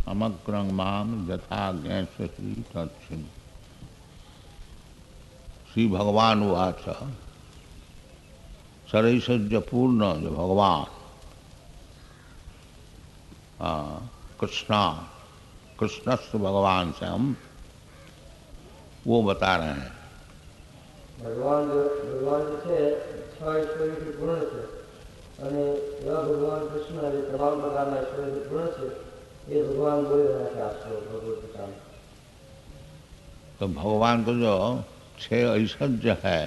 समग्रं माम यथा ज्ञास्यसि तच्छृणु। श्री भगवान उवाच, सरैश्वर्य पूर्ण जो भगवान कृष्णा, कृष्णस्थ भगवान से हम वो बता रहे हैं। भगवान जो છે છ ઈશ્વરીથી પૂર્ણ છે અને એવા ભગવાન કૃષ્ણ જે તમામ પ્રકારના ઈશ્વરીથી પૂર્ણ છે ये भगवान बोल रहे हैं आपको भगवत गीता में। तो भगवान को जो छह ऐश्वर्य है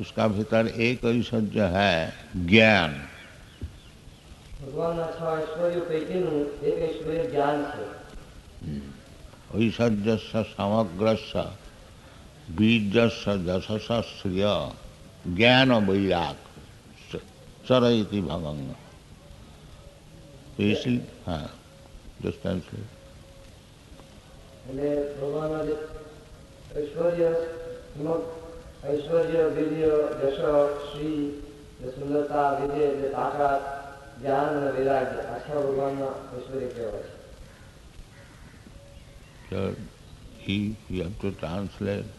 उसका भीतर एक ऐश्वर्य है ज्ञान। भगवान छह ऐश्वर्यों पैकीનું एक ऐश्वर्य ज्ञान છે। ऐश्वर्यस्य समग्रस्य बीजस्य जशस्य श्रिय ज्ञान वैराग्य चरयति भगंग। तो इसी हाँ डिस्टेंस એટલે ભગવાનના જે ऐश्वर्य ऐश्वर्य वीर्य यश श्री सुंदरता विजय ताकत ज्ञान और वैराग्य आखा भगवानના ऐश्वर्य કહેવાય છે। So you have to translate.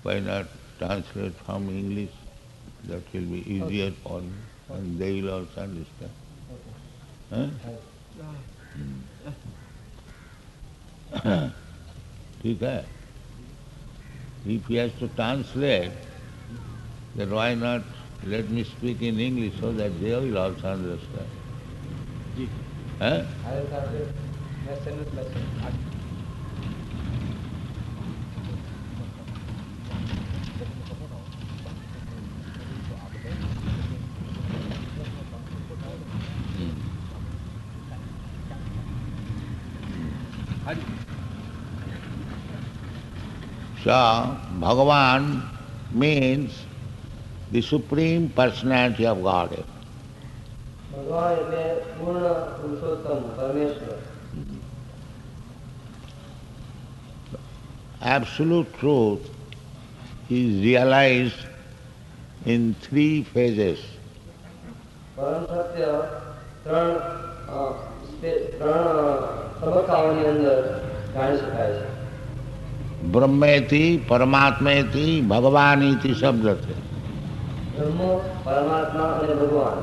Why not translate from English? That will be easier for me, and they will also understand. ठीक है। If he has to translate, then why not let me speak in English so that they will also understand? I will translate lesson with lesson. So, Bhagavan means the Supreme Personality of Godhead. ભગવાન એટલે પૂર્ણ પુરુષોત્તમ પરમેશ્વર। Absolute truth is realized in three phases. પરમ સત્ય ત્રણ તબક્કાઓની અંદર જાણી શકાય છે। ब्रह्मेति परमात्मेति भगवानीति शब्द थे। ब्रह्म परमात्मा और भगवान।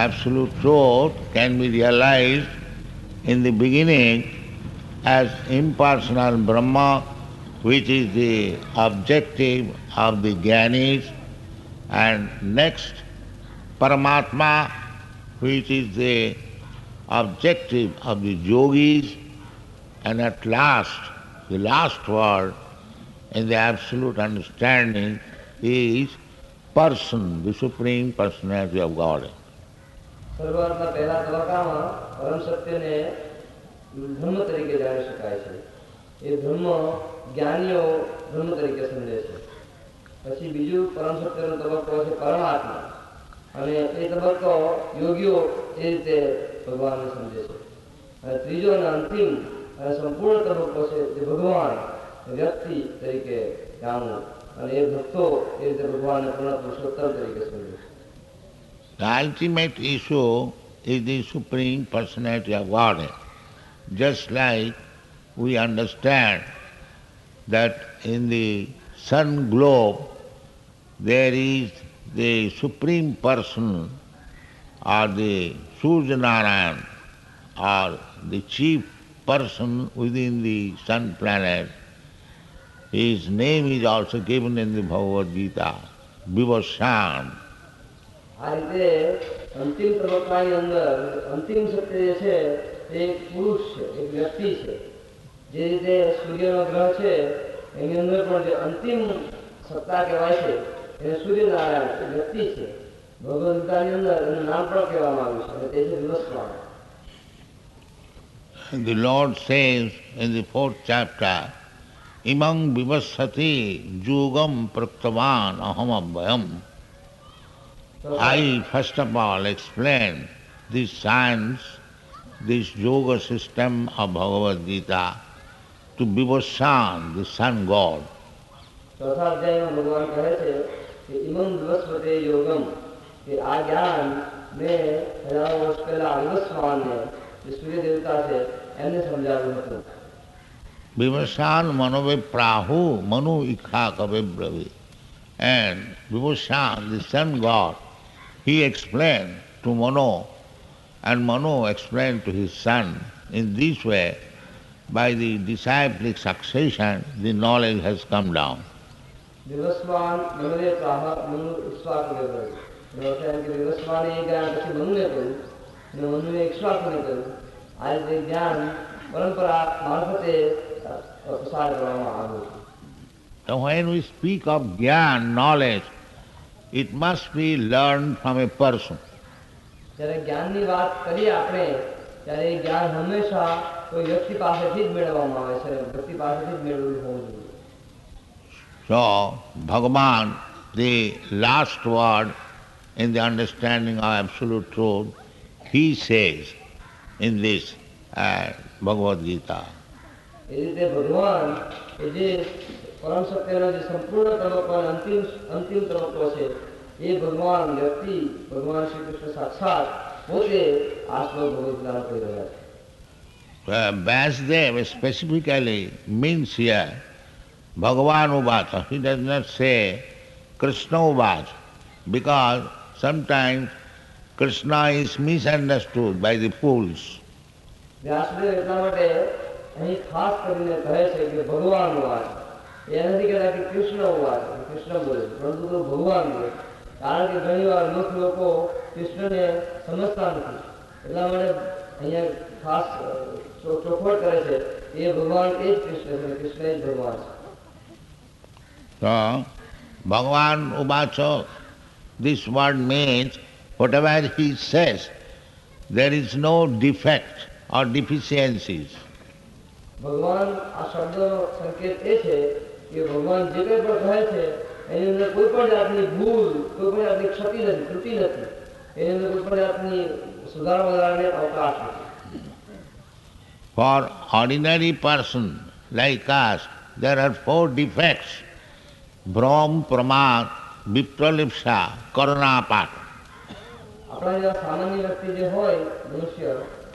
Absolute truth can be realized in the beginning as impersonal Brahma, which is the objective of the Jnanis, and next Paramatma, which is the objective of the yogis, and at last, the last word in the absolute understanding is person, the Supreme Personality of Godhead. શરૂઆતના પહેલા તબક્કામાં પરમ સત્યને બ્રહ્મ તરીકે જાણી શકાય છે। એ બ્રહ્મ જ્ઞાનીઓ બ્રહ્મ તરીકે સમજે છે। પછી બીજું પરમ સત્યનો તબક્કો છે પરમાત્મા, અને એ તબક્કો યોગીઓ એ રીતે ભગવાનને સમજે છે। અને ત્રીજો અને અંતિમ અને સંપૂર્ણ તબક્કો છે જે ભગવાન વ્યક્તિ તરીકે જાણવું, અને એ ભક્તો એ રીતે ભગવાનને પૂર્ણ પુરુષોત્તમ તરીકે સમજે છે। The ultimate issue is the Supreme Personality of Godhead. Just like we understand that in the sun globe there is the Supreme Person or the Suryanarayan or the chief person within the sun planet. His name is also given in the Bhagavad Gita, Vivashan. આ રીતે અંતિમ તબક્કાની અંદર અંતિમ સત્ય જે છે એ એક પુરુષ છે, એક વ્યક્તિ છે। જે રીતે સૂર્યનો ગ્રહ છે એની અંદર પણ જે અંતિમ સત્તા કહેવાય છે એને સૂર્યનારાયણ એ વ્યક્તિ છે। ભગવદ ગીતાની અંદર એનું નામ પણ કહેવામાં આવ્યું છે, અને તે છે વિવસ્વાન। The Lord says in the 4th chapter, Imam vivasati yugam praktavan aham abhayam. I first of all explain this science, this yoga system of Bhagavad Gita to Vivashan, the sun god. ચોથા અધ્યાયમાં ભગવાન કહે છે કે ઇમમ વિવસ્વતે યોગમ, કે આ જ્ઞાન મેં હજારો વર્ષ પહેલા વિવસ્વાનને જે સૂર્ય દેવતા છે એમને સમજાવ્યું હતું. Vivasvan Manovi Prahu Manu Ikha Kave Bravi. And Vivasvan, the sun god, he explained to Manu, and Manu explained to his son. In this way, by the disciplic succession, the knowledge has come down. વિવસ્વાન મનુએ પ્રાહ Manu ઇક્ષ્વાકુને કહ્યું. કે વિવસ્વાને એ જ્ઞાન પછી મનુને કહ્યું અને મનુએ ઇક્ષ્વાકુને કહ્યું. આ રીતે જ્ઞાન પરંપરા મારફતે પ્રસાર કરવામાં આવ્યું. So when we speak of Gyan, knowledge, it must be learned from a person. જ્યારે જ્ઞાનની વાત કરીએ આપણે ત્યારે એ જ્ઞાન હંમેશા કોઈ વ્યક્તિ પાસેથી જ મેળવવામાં આવે છે, વ્યક્તિ પાસેથી જ મેળવવું હોવું જોઈએ. So Bhagavan, the last word in the understanding of absolute truth, he says in this Bhagavad Gita. એ રીતે ભગવાન એ જે પરમ સત્યનો જે સંપૂર્ણ તબક્કો અને અંતિમ તબક્કો છે એ ભગવાન વ્યક્તિ ભગવાન શ્રી કૃષ્ણ સાક્ષાત પોતે આ શ્લોક ભગવદ ગીતામાં કહી રહ્યા છે. Vasudev specifically means here Bhagavan Uvacha. He does not say Kṛṣṇa Uvacha, because sometimes Kṛṣṇa is misunderstood by the fools. વ્યાસદેવ એટલા માટે અહીં ખાસ કરીને કહે છે કે ભગવાન ઉવાચ. એ નથી કહેતા કે કૃષ્ણ ઉવાચ, કૃષ્ણ બોલે છે, પરંતુ તો ભગવાન બોલે. કારણ કે ઘણી વાર મૂર્ખ લોકો કૃષ્ણને સમજતા નથી, એટલા માટે અહીંયા ખાસ ચોખવટ કરે છે એ ભગવાન એ જ કૃષ્ણ છે, કૃષ્ણ એ જ ભગવાન છે. So Bhagavan Uvacha, this word means whatever he says, there is no defect or deficiencies. ભગવાન આ શબ્દનો સંકેત એ છે કે ભગવાન જે કંઈ પણ કહે છે એની અંદર કોઈ પણ જાતની ભૂલ, કોઈ પણ જાતની ક્ષતિ નથી, ત્રુટિ નથી, એની અંદર કોઈ પણ જાતની સુધારા વધારાને અવકાશ નથી. For ordinary person like us, there are 4 defects: Brahm, Pramad, Vipralipsa, Karanapat. આપણા જેવા સામાન્ય વ્યક્તિ જે હોય મનુષ્ય,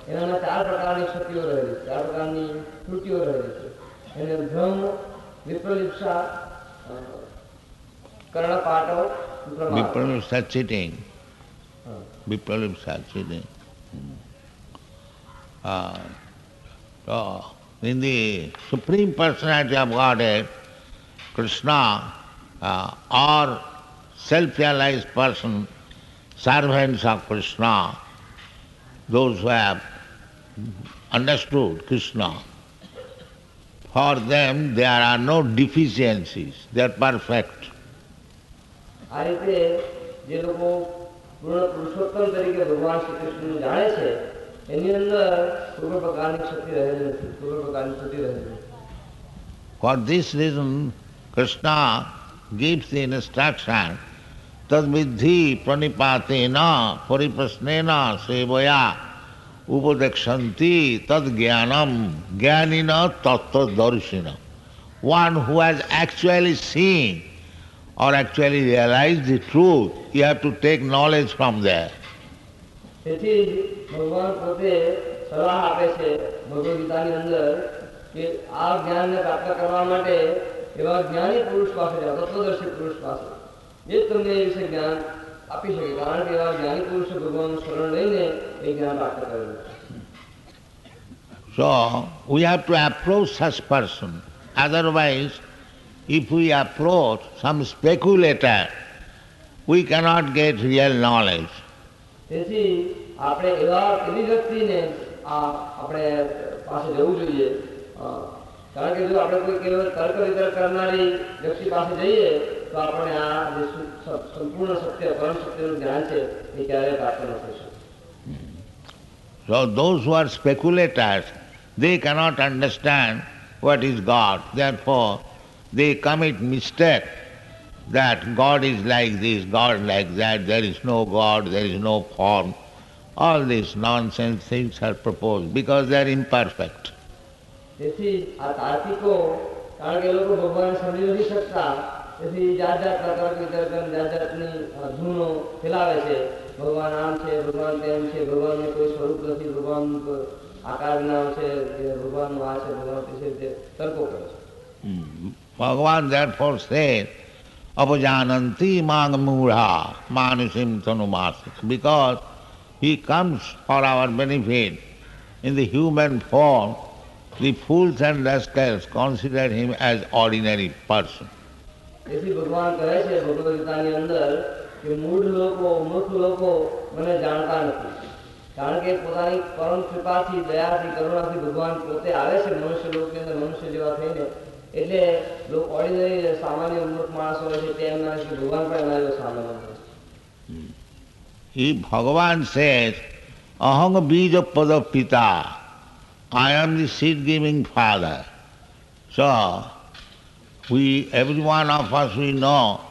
એનામાં 4 પ્રકારની ક્ષતિઓ રહેલી છે, 4 પ્રકારની ત્રુટિઓ રહેલી છે. એને ભ્રમ, વિપ્રલિપ્સા, કર્ણપાટો, પ્રમાદ. Vipralipsa cheating. Vipralipsa cheating. So in the Supreme Personality of Godhead, Kṛṣṇa or self-realized person, servants of Kṛṣṇa, those who have understood Kṛṣṇa, for them there are no deficiencies, they are perfect. આ રીતે જે લોકો પૂર્ણ પુરુષોત્તમ તરીકે ભગવાન શ્રી કૃષ્ણને જાણે છે એની અંદર કોઈ પણ પ્રકારની ક્ષતિ રહેલી નથી, કોઈ પણ પ્રકારની ક્ષતિ રહેલી નથી. For this reason, Kṛṣṇa gives the instruction, tad vidhi pranipatena pariprasnena sevaya upadekshanti tad jnanam jnanina tattva darshina. One who has actually seen or actually realized the truth, you have to take knowledge from there. તેથી ભગવાન પોતે સલાહ આપે છે ભગવદ ગીતાની અંદર કે આ જ્ઞાનને પ્રાપ્ત કરવા માટે એવા જ્ઞાની પુરુષ પાસે જાઓ, તત્વદર્શી પુરુષ પાસે. એ જ તમને એ વિશે જ્ઞાન આપી શકે, કારણ કે એવા જ્ઞાની પુરુષે ભગવાનનું શરણ લઈને એ જ્ઞાન પ્રાપ્ત કરેલું છે. So we have to approach such person. Otherwise, if we approach some speculator, we cannot get real knowledge. તેથી આપણે એવી વ્યક્તિને આપણે પાસે જવું જોઈએ, કારણ કે જો આપણે કોઈ કેવળ તર્ક વિતર્ક કરનારી વ્યક્તિ પાસે જઈએ તો આપણે આ જે સંપૂર્ણ સત્ય પરમ સત્યનું જ્ઞાન છે એ ક્યારેય પ્રાપ્ત ન થઈ શકે. So those who are speculators, they cannot understand what is God. Therefore, they commit mistake that God is like this, God like that, there is no God, there is no form. All these nonsense things are proposed because they are imperfect. તેથી આ તાર્કિકો, કારણ કે એ લોકો ભગવાનને સમજી નથી શકતા, તેથી જાત જાતના તર્ક વિતર્ક જાત જાતની ધૂનો ફેલાવે છે ભગવાન આમ છે, ભગવાન તેમ છે, ભગવાનને કોઈ સ્વરૂપ નથી, ભગવાન આકાર નામ છે, ભગવાનનું આ છે, ભગવાન તે છે, તે તર્કો કરે છે. Bhagavan therefore said, Apajananti mang mudha manusim tanumasa, because he comes for our benefit in the human form. The fools and rascals consider him as ordinary person. તેથી ભગવાન કહે છે ભગવદ ગીતાની અંદર કે મૂઢ લોકો, મૂર્ખ લોકો મને જાણતા નથી, કારણ કે પોતાની પરમ કૃપાથી, દયાથી, કરુણાથી ભગવાન પોતે આવે છે મનુષ્ય લોકની અંદર મનુષ્ય જેવા થઈને, એટલે લોકો ઓર્ડિનરી સામાન્ય મૂર્ખ માણસો હોય છે તેમ ના કે ભગવાન પણ એના જેવો સામાન્ય હોય. If Bhagavan says, Aham bija pada pita, I am the seed-giving father. So, every one of us, we know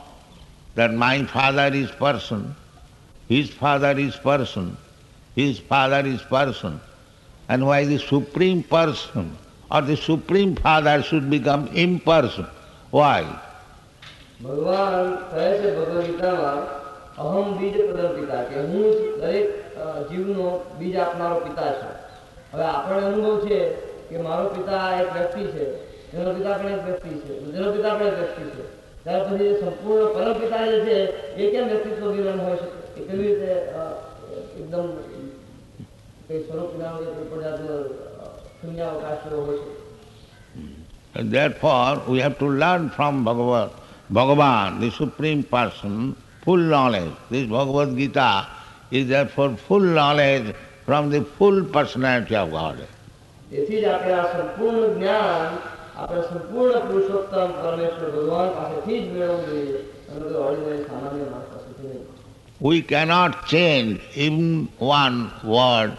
that my father is person, his father is person, his father is person. And why the supreme person or the supreme father should become imperson? Why? ભગવાન કહે છે ભગવદ ગીતામાં, અહમ બીજ પદમ પિતા, કે હું દરેક જીવનો બીજ આપનારો પિતા છું. હવે આપણને અનુભવ છે કે મારો પિતા એક વ્યક્તિ છે, એનો પિતા પણ એક વ્યક્તિ છે, જેનો પિતા પણ એક વ્યક્તિ છે. ત્યાર પછી સંપૂર્ણ પરમ પિતા જે છે એ કેમ વ્યક્તિત્વ વિલન હોય શકે? એ કેવી રીતે એકદમ કઈ સ્વરૂપ વિના કોઈ પણ જાતનો શૂન્યાવકાશ હોય છે? And therefore, we have to learn from Bhagavan, the Supreme Person, full knowledge. This Bhagavad Gita is therefore full knowledge from the full personality of God. તેથી જ આપણે આ સંપૂર્ણ જ્ઞાન આપણે સંપૂર્ણ પુરુષોત્તમ પરમેશ્વર ભગવાન પાસેથી જ મેળવવું જોઈએ, અને કોઈ ઓર્ડિનરી સામાન્ય માણસ પાસેથી નહીં. We cannot change even one word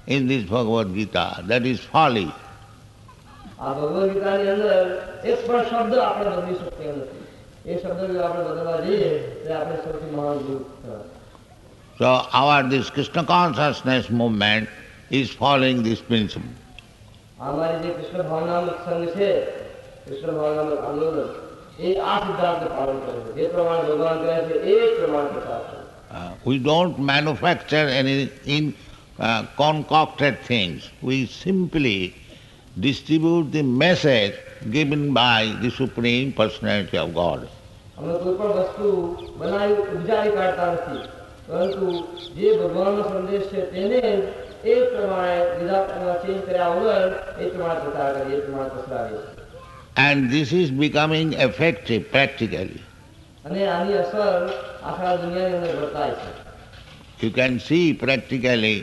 in this Bhagavad Gita. That is folly. આ ભગવદ ગીતાની અંદર એક પણ શબ્દ આપણે બદલી શકતા નથી. એ શબ્દ જો આપણે બદલવા જઈએ તો આપણે સૌથી મહાન ભૂલ કહેવાય. So this Kṛṣṇa consciousness movement is following this principle. અમારી જે કૃષ્ણ ભાવનામક સંઘ છે, કૃષ્ણ ભાવનામક આંદોલન, એ આ સિદ્ધાંતનું પાલન કરે છે. જે પ્રમાણે ભગવાન કહે છે એ જ પ્રમાણે પ્રચાર કરે. We don't manufacture any concocted things. We simply distribute the message given by the Supreme Personality of God. અમે કોઈ પણ વસ્તુ બનાવી ઉપજાવી કાઢતા નથી, પરંતુ જે ભગવાનનો સંદેશ છે તેને એ પ્રમાણે વિધાન ચેન્જ કર્યા વગર એ પ્રમાણે પ્રચાર કરીએ, એ પ્રમાણે પસરાવીએ. And this is becoming effective practically. અને આની અસર આખા દુનિયાની અંદર વર્તાય છે. You can see practically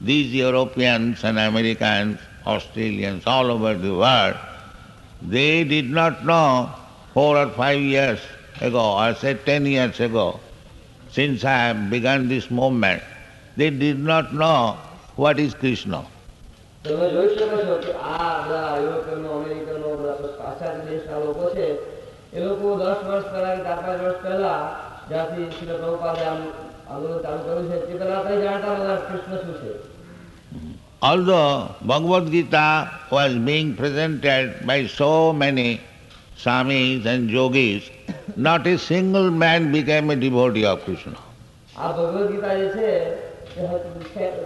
these Europeans and Americans, Australians, all over the world, they did not know 4 or 5 years ago, or say 10 years ago, since I have begun this movement, they did not know what is Kṛṣṇa. તમે જોઈ શકો છો કે આ બધા યુરોપિયનો, અમેરિકનો, બધા પાશ્ચાત્ય દેશના લોકો છે, એ લોકો 10 વર્ષ પહેલા કે 4-5 વર્ષ પહેલા જ્યાંથી શ્રી પ્રભુપાદે આંદોલન ચાલુ કર્યું છે તે પહેલા કઈ જાણતા નતા કૃષ્ણ શું છે. Although Bhagavad Gita was being presented by so many swamis and yogis, not a single man became a devotee of Kṛṣṇa. આ ભગવદ ગીતા જે છે એ 50-60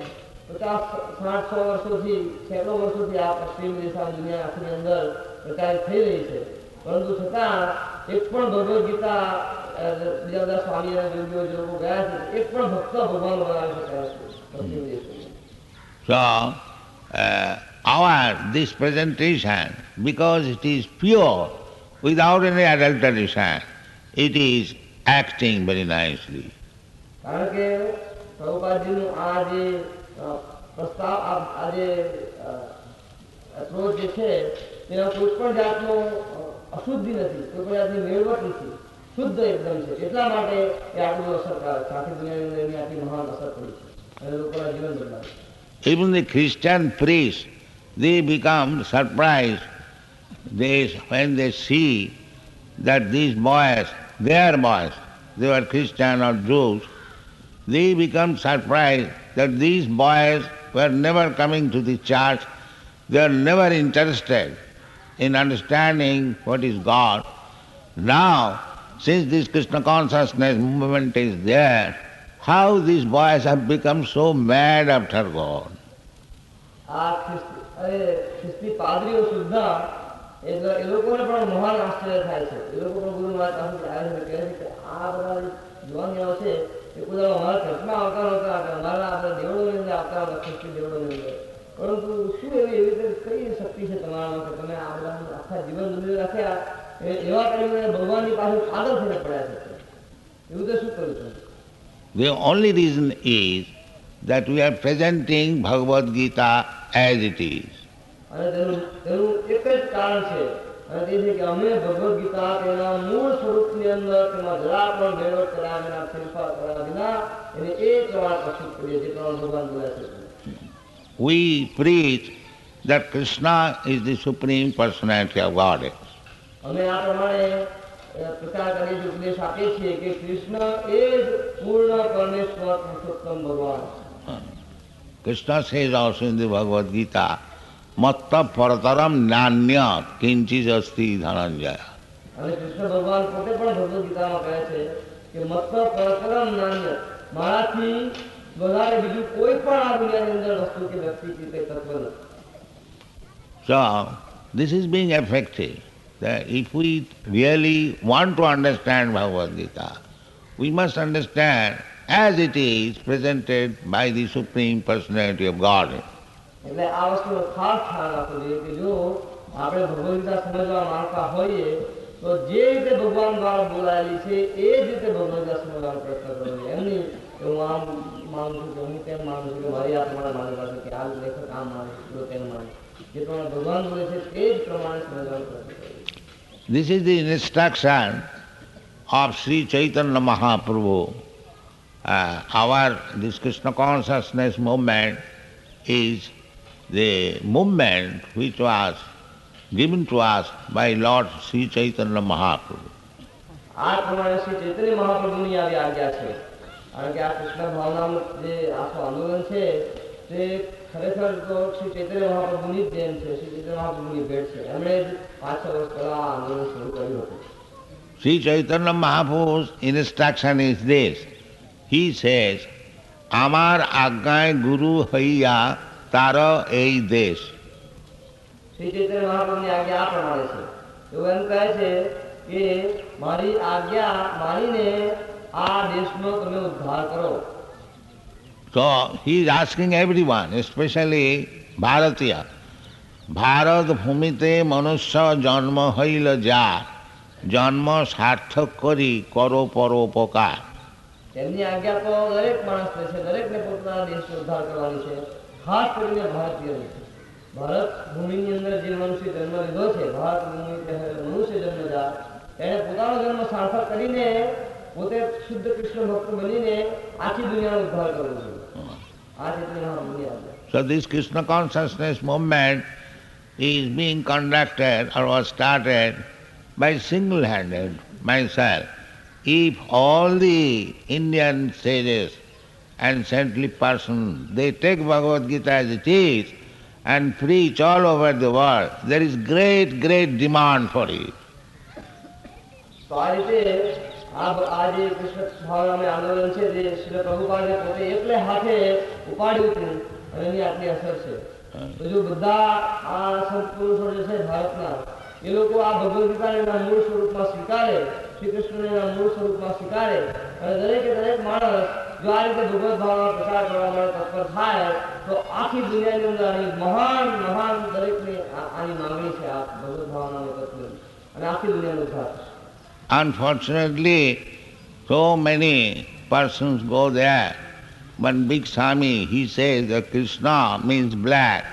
વર્ષોથી, સેંકડો વર્ષોથી આ પશ્ચિમ દેશના દુનિયા આખી અંદર પ્રચારિત થઈ રહી છે, પરંતુ છતાં એક પણ ભગવદ ગીતા બીજા બધા સ્વામી અને યોગીઓ જે લોકો ગયા છે એક પણ ભક્ત ભગવાન બનાવી શકાય છે પશ્ચિમ દેશમાં. So, this presentation, because it is pure, without any adulteration, it is acting very nicely. કારણ કે પ્રભુપાદજીનું આ જે પ્રસ્તાવ, આ જે એપ્રોચ જે છે તેમાં કોઈ પણ જાતનો અશુદ્ધિ નથી, કોઈ પણ જાતની મેળવટ નથી, શુદ્ધ એકદમ છે. એટલા માટે એ આટલું અસરકારક છે. આખી દુનિયાની અંદર એની આટલી મહાન અસર પડી છે અને લોકોના જીવન બદલાય. Even the Christian priests, they become surprised when they see that these boys, their boys, they were Christian or Jews, they become surprised that these boys were never coming to the church, they are never interested in understanding what is God. Now, since this Kṛṣṇa consciousness movement is there, how these boys have become so mad after God. ખ્રિસ્તી પાદરીઓ સુદ્ધા એટલે એ લોકોને પણ મહાન આશ્ચર્ય થાય છે. એ લોકો પણ ગુરુ મહારાજ પાસે આવે છે, કહે છે કે આ બધા જુવાનીઓ છે એ બધા અમારા ચર્ચમાં આવતા નહોતા, અમારા આપણા દેવળોની અંદર આવતા હતા, ખ્રિસ્તી દેવળોની અંદર. પરંતુ શું એવી રીતે કઈ શક્તિ છે તમારામાં કે તમે આ બધા આખા જીવન દુનિયા રાખ્યા એવા કરીને ભગવાનની પાસે પાગલ થઈને પડ્યા છે? એવું તો શું કર્યું તમે? The only reason is that we are presenting Bhagavad Gita as it is. અને તેનું એક જ કારણ છે, અને તે છે કે અમે ભગવદ્ ગીતા તેના મૂળ સ્વરૂપની અંદર તેમાં જરા પણ ભેળવટ કર્યા વિના, ફેરફાર કર્યા વિના એને એ પ્રમાણે પ્રસ્તુત કરીએ જે પ્રમાણે ભગવાન બોલ્યા છે. We preach that Krishna is the Supreme Personality of Godhead. અમે આ પ્રમાણે પ્રચાર કરીએ છીએ, ઉપદેશ આપીએ છીએ કે કૃષ્ણ એ જ પૂર્ણ પરમેશ્વર પુરુષોત્તમ ભગવાન. Krishna says also in the Bhagavad Gita, Matta parataram nanyat kinchis asti dhananjaya. અને કૃષ્ણ ભગવાન પોતે પણ ભગવદ્ ગીતામાં કહે છે કે મત્ત પરતરમ નાન્ય, મારાથી વધારે બીજું કોઈ પણ આ દુનિયાની અંદર વસ્તુ કે વ્યક્તિ કે કંઈ તત્વ નથી. So this is being effective. That if we really want to understand Bhagavad Gita, we must understand as it is presented by the Supreme Personality of Godhead. એટલે આ વસ્તુનો ખાસ ખ્યાલ રાખવો જોઈએ કે જો આપણે ભગવદ્ ગીતા સમજવા માંગતા હોઈએ તો જે રીતે ભગવાન દ્વારા બોલાયેલી છે એ જ રીતે ભગવદ્ ગીતા સમજવાનો પ્રયત્ન કરવો જોઈએ. એમની હું આમ માનું છું કે હું તેમ માનું છું કે મારી આ પ્રમાણે માનેલા છે કે આ લેખક આમ માને છે તેમ માને, જે પ્રમાણે ભગવાન બોલે છે તે જ પ્રમાણે સમજવાનો પ્રયત્ન કરવો. This is the instruction of Sri Chaitanya Mahaprabhu. This Krishna consciousness movement is the movement which was given to us by Lord Sri Chaitanya Mahaprabhu. આ પ્રમાણે શ્રી ચૈતન્ય મહાપ્રભુની આવી આજ્ઞા છે, કારણ કે આ કૃષ્ણ ભાવનાનું જે આખું આંદોલન છે તે ખરેખર તો શ્રી ચૈતન્ય મહાપ્રભુની જ દેન છે, શ્રી ચૈતન્ય મહાપ્રભુની ભેટ છે. એમણે જ 500 વર્ષ પહેલા આ આંદોલન શરૂ કર્યું હતું. Sri Chaitanya Mahaprabhu's instruction is this. He says, Amar Agnay Guru Haiya Tara Ei Desh. Shri ચૈતન્ય મહાપ્રભુની આજ્ઞા આ પ્રમાણે છે. તેઓ એમ કહે છે કે મારી આજ્ઞા માનીને આ દેશનો તમે ઉદ્ધાર કરો. So he is asking everyone, especially Bharatiya, Bharat Bhumite Manusya Janma Haila Jar, Janma Sarthak Kari Karo Paropakar. તેમની આજ્ઞા તો દરેક માણસને છે, દરેકને પોતાના દેશનો ઉદ્ધાર કરવાની છે, ખાસ કરીને ભારતીયોને. ભારત ભૂમિની અંદર જે મનુષ્ય જન્મ લીધો છે, ભારત ભૂમિ મનુષ્ય જન્મજાત, તેણે પોતાનો જન્મ સાર્થક કરીને પોતે શુદ્ધ કૃષ્ણ ભક્ત બનીને આખી દુનિયાનો ઉદ્ધાર કરવો જોઈએ. આ ચૈતન્ય મહાપ્રભુની આજ્ઞા. So this Krishna consciousness movement is being conducted or was started by single-handed myself. If all the Indian sages and saintly persons, they take Bhagavad Gita as it is and preach all over the world, there is great, great demand for it. તો આ રીતે આ જે કૃષ્ણ ભાવનાનું આંદોલન છે જે શ્રી પ્રભુપાદે પોતે એકલે હાથે ઉપાડ્યું હતું અને એની આટલી અસર છે. તો જો બધા આ સંત પુરુષો જે છે ભારતના એ લોકો આ ભગવદ્ ગીતાના મૂળ સ્વરૂપમાં સ્વીકારે, શ્રી કૃષ્ણના મૂળ સ્વરૂપમાં સ્વીકારે અને દરેકે દરેક માણસ જો આ રીતે ભગવદ્ ભાવના પ્રચાર કરવા માટે તત્પર થાય તો આખી દુનિયાની અંદર આની મહાન મહાન દરેકની આની માંગણી છે આ ભગવદ્ ભાવનાનું તત્વની, અને આખી દુનિયાનો ઉદ્ધાર થશે. Unfortunately, so many persons go there. But Big Swami, he says that Krishna means black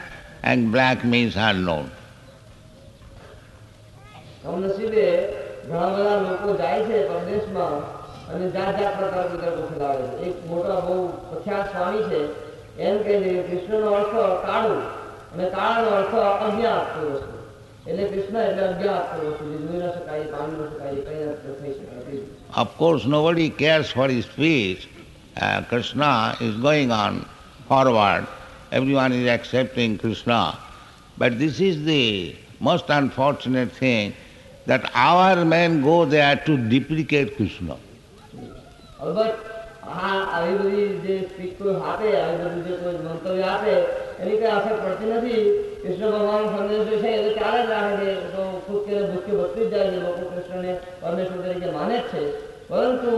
and black means unknown. કમનસીબે ઘણા બધા લોકો જાય છે પરદેશમાં અને જાત જાત પ્રકારની તરફ ફેલાવે છે. એક મોટા બહુ પ્રખ્યાત સ્વામી છે, એમ કહે છે કે કૃષ્ણનો અર્થ કાળું અને કાળાનો અર્થ અજ્ઞાત કોઈ વસ્તુ. એટલે કૃષ્ણ એટલે અજ્ઞાત કોઈ વસ્તુ, જે જોઈ ન શકાય, પામી ન શકાય, કઈ થઈ શકાય. Of course, nobody cares for his speech. Krishna is going on forward. Everyone is accepting Krishna. But this is the most unfortunate thing, that our men go there to deprecate Krishna. અલબત્ત હા આવી બધી જે speech કોઈ આપે, આવી બધું જે કોઈ મંતવ્ય આપે એની કઈ અસર પડતી નથી. કૃષ્ણ ભગવાન સંદેશ છે એ તો ચાલે જ રાખે છે, તો ખુદ કે ભૂખી વધતી જ જાય છે, લોકો કૃષ્ણને પરમેશ્વર તરીકે માને જ છે. પરંતુ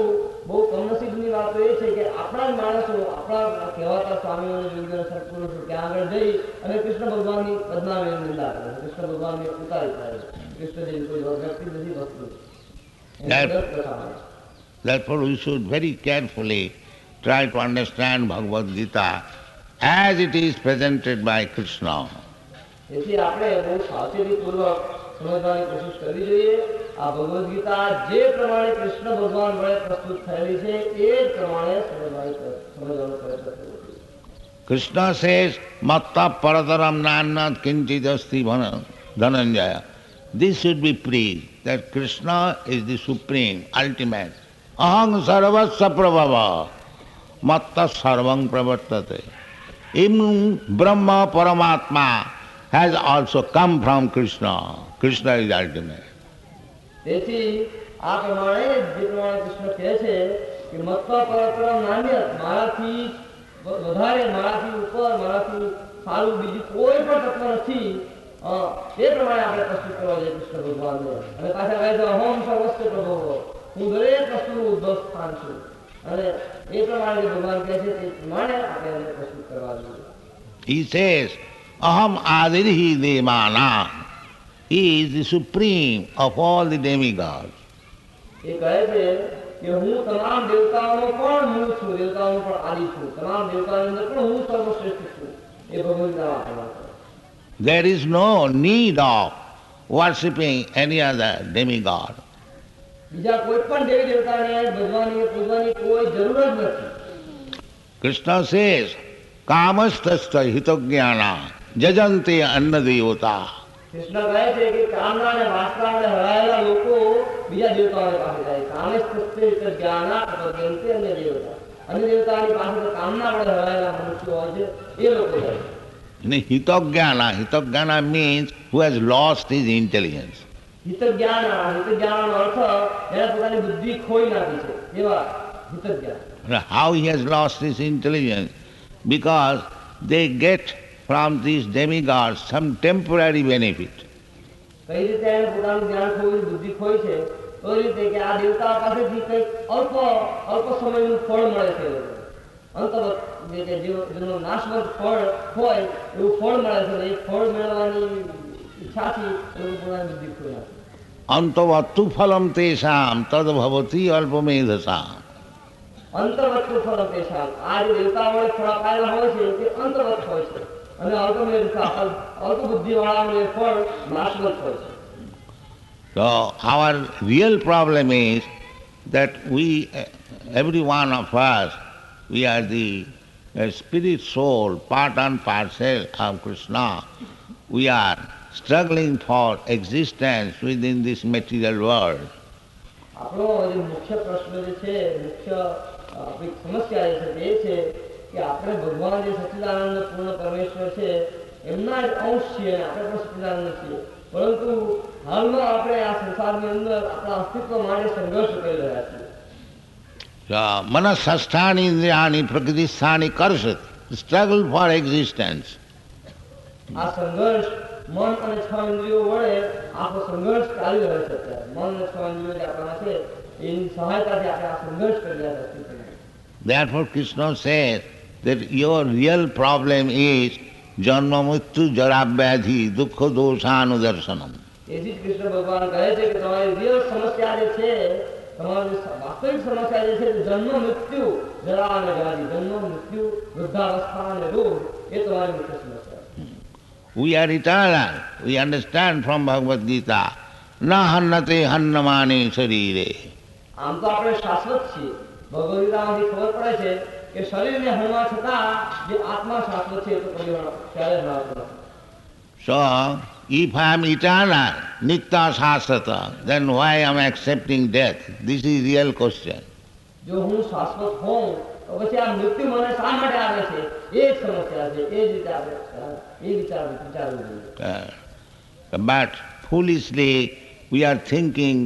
બહુ કમનસીબની વાત તો એ છે કે આપણા જ માણસો, આપણા કહેવાતા સ્વામીઓ યોગીઓ સત્પુરુષો ત્યાં આગળ જઈ અને કૃષ્ણ ભગવાનની બદનામી નિંદા કરે છે, કૃષ્ણ ભગવાનની ઉતારી કરે છે. કૃષ્ણ જેવી કોઈ વ્યક્તિ નથી વસ્તુ. Therefore we should very carefully try to understand Bhagavad Gita as it is presented by Kṛṣṇa. તેથી આપણે બહુ સાવચેતીપૂર્વક સમજવાની કોશિશ કરવી જોઈએ. આ ભગવદ્ ગીતા જે પ્રમાણે કૃષ્ણ ભગવાન વડે પ્રસ્તુત થયેલી છે એ જ પ્રમાણે સમજવાનો પ્રયત્ન કરવો જોઈએ. Krishna says, Matta parataram nannat kinchit asti dhananjaya. This should be preached, that Krishna is the supreme, ultimate. Aham sarvasya prabhava, matta sarvam pravartate. Even Brahma Paramatma has also come from Krishna. Krishna is ultimate. તેથી આ પ્રમાણે જે પ્રમાણે કૃષ્ણ કહે છે કે મત્તા પરતરમ નાન્યત, મારાથી વધારે, મારાથી ઉપર, મારાથી સારું બીજું કોઈ પણ તત્વ નથી, તે પ્રમાણે આપણે પ્રસ્તુત કરવા જોઈએ કૃષ્ણ ભગવાનને. અને પાછા કહે છે અહમ સર્વસ્વ પ્રભો, હું દરેક વસ્તુનું ઉદ્ભવ સ્થાન છું. અને એ પ્રમાણે જે ભગવાન કહે છે તે પ્રમાણે આપણે એને પ્રસ્તુત કરવા જોઈએ. He says, Aham adirhi devana. He is the supreme of all the demigods. એ કહે છે કે હું તમામ દેવતાઓનો પણ મૂળ છું, દેવતાઓનો પણ આદિ છું, તમામ દેવતાઓની અંદર પણ હું સર્વશ્રેષ્ઠ છું. એ ભગવદ્ગીતા વાપરવા. There is no need of worshipping any other demigod. બીજા કોઈ પણ દેવી દેવતાને ભગવાનની પૂજવાની કોઈ જરૂર જ નથી. Krishna says, Kamastasya hitognyana jajante annadevata. Krishna કહે છે કે કામના અને વાસના વડે હરાયેલા લોકો બીજા દેવતાઓની પાસે જાય. કામેસ્તસ્ય જ્ઞાના પ્રપદ્યન્તે અન્ય દેવતા. અન્ય દેવતાની પાસે તો કામના વડે હરાયેલા મનુષ્યો હોય છે, એ લોકો જાય. Hitognyana means who has lost his intelligence. હિતજ્ઞાનનો અર્થ જેને પોતાની બુદ્ધિ ખોઈ નાખી છે, એવા હિતજ્ઞાન. How he has lost his intelligence? Because they get from these demigods some temporary benefit. કઈ રીતે એને પોતાનું જ્ઞાન ખોઈ, બુદ્ધિ ખોઈ છે? તો એ રીતે કે આ દેવતા પાસેથી કંઈક અલ્પ સમયનું ફળ મળે છે. અંતવત જેનો નાશવંત ફળ હોય એવું ફળ મળે છે. એ ફળ મેળવવાની ઈચ્છાથી એવું પોતાની બુદ્ધિ ખોઈ નાખે. અંતવત્તુ ફલમ તેષામ તદ ભવતિ અલ્પમેધસામ. અંતવત્તુ ફલમ તેષામ. આ જે દેવતા વડે ફળ અપાયેલા હોય છે તે અંતવત હોય છે, અને અલ્પ બુદ્ધિવાળાનું એ ફળ નાશવંત હોય છે. So our real problem is that every one of us, we are the spirit soul, part and parcel of Kṛṣṇa. We are struggling for existence within this material world. આપણો જે મુખ્ય પ્રશ્ન જે છે, મુખ્ય આપણી સમસ્યા જે છે તે છે કે આપણે ભગવાન જે સચ્ચિદાનંદ પૂર્ણ પરમેશ્વર છે એમના જ અંશ છીએ, આપણે પણ સચ્ચિદાનંદ છીએ. પરંતુ હાલમાં આપણે આ સંસારની અંદર આપણા અસ્તિત્વ માટે સંઘર્ષ કરી રહ્યા છીએ. મનઃસ્થાનિ ઇન્દ્રિયાણિ પ્રકૃતિસ્થાનિ કર્ષત, struggle for existence. આ સંઘર્ષ મન અને છ ઇન્દ્રિયો વડે આપણો સંઘર્ષ ચાલી રહ્યો છે. મન અને છ ઇન્દ્રિયો જે આપણા છે એની સહાયતાથી આપણે આ સંઘર્ષ કરી રહ્યા છીએ. Therefore Krishna says that your real problem is janma mrityu jara vyadhi dukkha doshanudarshanam. તેથી જ કૃષ્ણ ભગવાન કહે છે કે તમારી રિયલ સમસ્યા જે છે, તમારી વાસ્તવિક સમસ્યા જે છે જન્મ મૃત્યુ જરા અને વ્યાધિ, જન્મ મૃત્યુ વૃદ્ધાવસ્થા અને રોગ, એ તમારી મુખ્ય સમસ્યા. We are eternal. We understand from Bhagavad Gita. Na hannate hannamane sharire. આમ તો આપણે શાશ્વત છીએ. ભગવદ ગીતામાંથી ખબર પડે છે કે શરીરને હણવા છતાં જે આત્મા શાશ્વત છે એ તો ક્યારે હણાવતો નથી. So, if I am eternal, nitya shasvata, then why am I accepting death? This is real question. જો હું શાશ્વત હોઉં તો પછી આ મૃત્યુ મને શા માટે આવે છે? એ જ સમસ્યા છે. એ જ રીતે આપણે વિચારવું જોઈએ. But foolishly we are thinking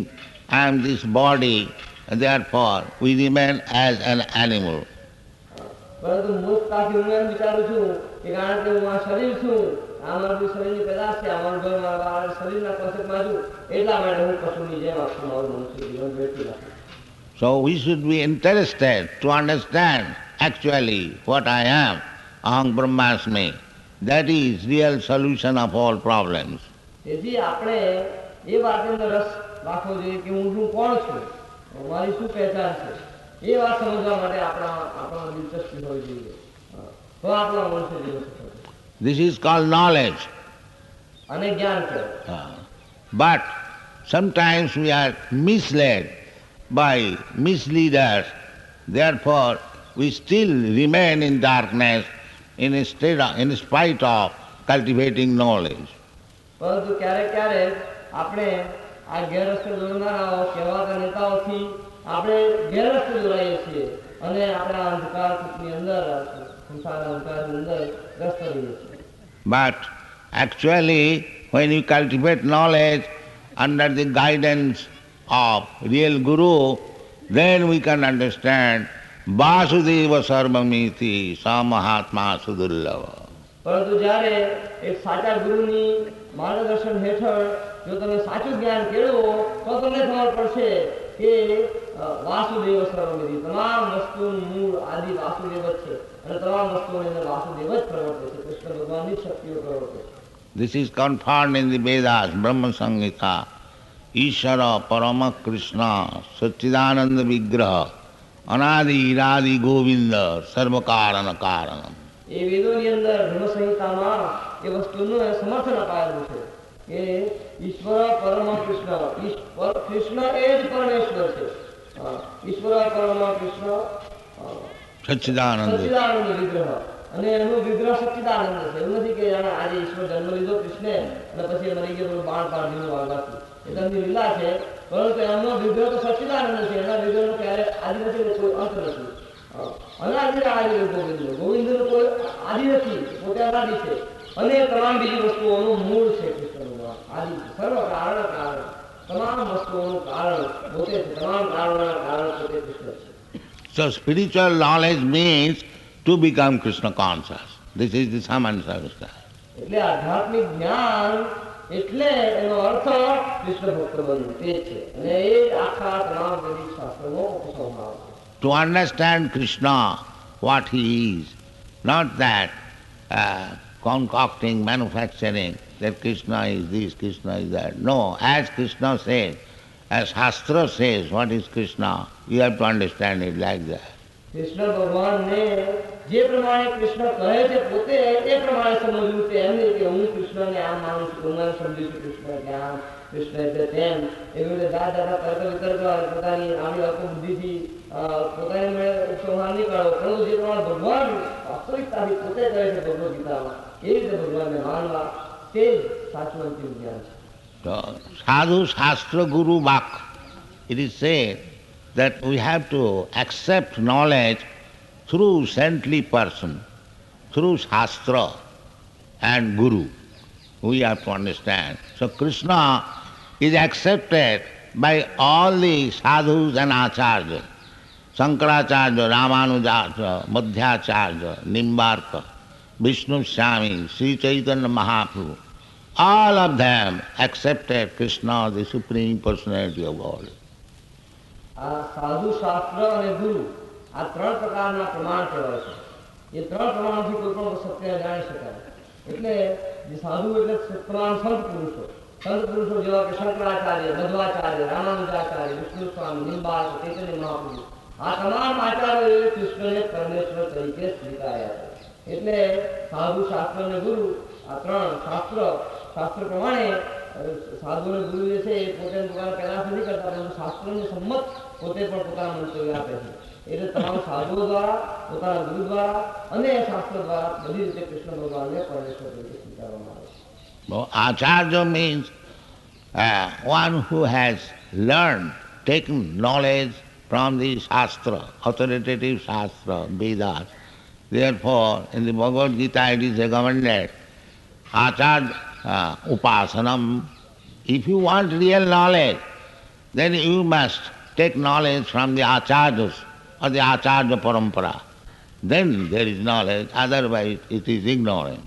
I am this body and therefore we remain as an animal. પરંતુ મૂર્ખતાથી હું એમ વિચારું છું કે કારણ કે હું આ શરીર છું, આ મારું શરીરની પેદાશ છે, આ મારું ઘર મારા શરીરના કોન્સેપ્ટમાં છું, એટલા માટે હું પશુની જેમ આખું મારું મનુષ્ય જીવન વેઠી નાખું. So we should be interested to understand actually what I am, aham brahmasmi. That is real solution of all problems. તેથી આપણે એ વાતની અંદર રસ રાખવો જોઈએ કે હું કોણ છું, મારી શું પહેચાન છે, એ વાત સમજવા માટે આપણા દિલચસ્પી હોવી જોઈએ. તો આપણો મનુષ્ય જીવન સફળ. This is called knowledge. અને જ્ઞાન કહેવાય. But sometimes we are misled by misleaders. Therefore, we still remain in darkness in spite of cultivating knowledge. પરંતુ ક્યારેક ક્યારેક આપણે આ ગેરરસ્તે દોરનારાઓ કહેવાતા નેતાઓથી આપણે ગેરરસ્તે દોરાઈએ છીએ અને આપણા અંધકાર ની અંદર સંસારના અંધકારની અંદર ગ્રસ્ત રહીએ છીએ. But actually, when you cultivate knowledge under the guidance of real Guru, then we can understand Vasudeva Sarvamiti Sa Mahatma Sudurlava. પરંતુ જ્યારે એક સાચા ગુરુની માર્ગદર્શન હેઠળ જો તમે સાચું જ્ઞાન કેળવો તો તમને ખબર પડશે કે વાસુદેવ સર્વમિતિ, તમામ વસ્તુનું મૂળ આદિ વાસુદેવ જ છે અને તમામ વસ્તુઓની અંદર વાસુદેવ જ પ્રવર્તે છે, કૃષ્ણ ભગવાનની જ શક્તિઓ પ્રવર્તે છે. This is confirmed in the Vedas, Brahma Samhita. Ishvara Parama Kṛṣṇa Satchidananda Vigraha Anadi Iradi Govinda Sarva Karana Karanam. એ વેદોની અંદર ધર્મ સંહિતામાં એ વસ્તુનું સમર્થન અપાયેલું છે કે ઈશ્વર પરમ કૃષ્ણ, કૃષ્ણ એ જ પરમેશ્વર છે. ઈશ્વર પરમ કૃષ્ણ સચ્ચિદાનંદ વિગ્રહ, અને એનું વિગ્રહ સચ્ચિદાનંદ છે. એવું નથી કે આજે ઈશ્વર જન્મ લીધો કૃષ્ણે અને પછી મરી ગયો બાણ પાડીને વાળવાથી, એ તેમની લીલા છે. પરંતુ એમનો વિગ્રહ તો સચ્ચિદાનંદ છે, એના વિગ્રહનો ક્યારે આદિ નથી, કોઈ અંત નથી. અનાદિ આદિ ગોવિંદ, ગોવિંદનું કોઈ આદિ નથી, પોતે અનાદિ છે અને તમામ બીજી વસ્તુઓનું મૂળ છે. કૃષ્ણ ભગવાન આદિ છે, સર્વ કારણ કારણ, તમામ વસ્તુઓનું કારણ પોતે છે, તમામ કારણોના કારણ પોતે કૃષ્ણ છે. So spiritual knowledge means to become Krishna conscious. This is the Samanta Avastha. એટલે આધ્યાત્મિક જ્ઞાન એટલે એનો અર્થ કૃષ્ણ ભક્ત બનવું તે છે, અને એ આખા તમામ વૈદિક શાસ્ત્રનો ઉપસંહાર છે. To understand Krishna, what he is, not that concocting, manufacturing, that Krishna is this, Krishna is that. No, as Krishna says, as Shastra says, what is Krishna, you have to understand it like that. Krishna ભગવાનને જે પ્રમાણે કૃષ્ણ કહે છે પોતે એ પ્રમાણે સમજવું છે. એમ નહીં કે હું કૃષ્ણને આમ માનું છું, હું એમ સમજુ છું કૃષ્ણ કે આમ, કૃષ્ણ એટલે તેમ, એવી રીતે દાદા તર્ક વિતર્ક પોતાની આવી અલ્પ બુદ્ધિથી પોતાની મેળે ઉપસંહાર નહીં કાઢો. પરંતુ જે પ્રમાણે ભગવાન વાસ્તવિકતાથી પોતે કહે છે ભગવદ્ ગીતામાં, એ રીતે ભગવાનને માનવા, તે જ સાચું અંતિમ જ્ઞાન છે. So, Sadhu Shastra Guru Vak, it is said that we have to accept knowledge through saintly person, through Shastra and Guru. We have to understand. So Krishna is accepted by all the sadhus and acharyas. Shankaracharya, Ramanujacharya, Madhyacharya, Nimbarka, Vishnu Swami, Sri Chaitanya Mahaprabhu. All of them accepted Krishna, the Supreme Personality of God. આ સાધુ શાસ્ત્ર અને ગુરુ આ ત્રણ પ્રકારના પ્રમાણ કહેવાય છે. એ ત્રણ પ્રમાણથી કોઈ પણ સત્ય જાણી શકાય. એટલે જે સાધુ એટલે પ્રમાણ સંત પુરુષો જેવા કે શંકરાચાર્ય, મધ્વાચાર્ય, રામાનુજાચાર્ય, વિષ્ણુ સ્વામી, નિંબાર્ક, ચૈતન્ય મહાપ્રભુ, આ તમામ આચાર્યોએ કૃષ્ણને પરમેશ્વર તરીકે સ્વીકાર્યા છે. એટલે સાધુ શાસ્ત્ર અને ગુરુ આ ત્રણ શાસ્ત્ર પ્રમાણે સાધુ અને ગુરુ જે છે એ પોતે પ્રયાસ નથી કરતા, પરંતુ શાસ્ત્રનું સંમત પોતે પણ પોતાના મંતવ્ય આપે છે. એટલે તમામ સાધુઓ દ્વારા, પોતાના ગુરુ દ્વારા અને શાસ્ત્ર દ્વારા બધી રીતે કૃષ્ણ ભગવાનને પરમેશ્વર તરીકે સ્વીકારવામાં આવે છે. Acharya means one who has learned, taken knowledge from the Shastra, authoritative Shastra, Vedas. Therefore, in the Bhagavad Gita it is recommended, Acharya Upasanam. If you want real knowledge, then you must take knowledge from the acharyas or the acharya parampara. Then there is knowledge, otherwise it is ignorance.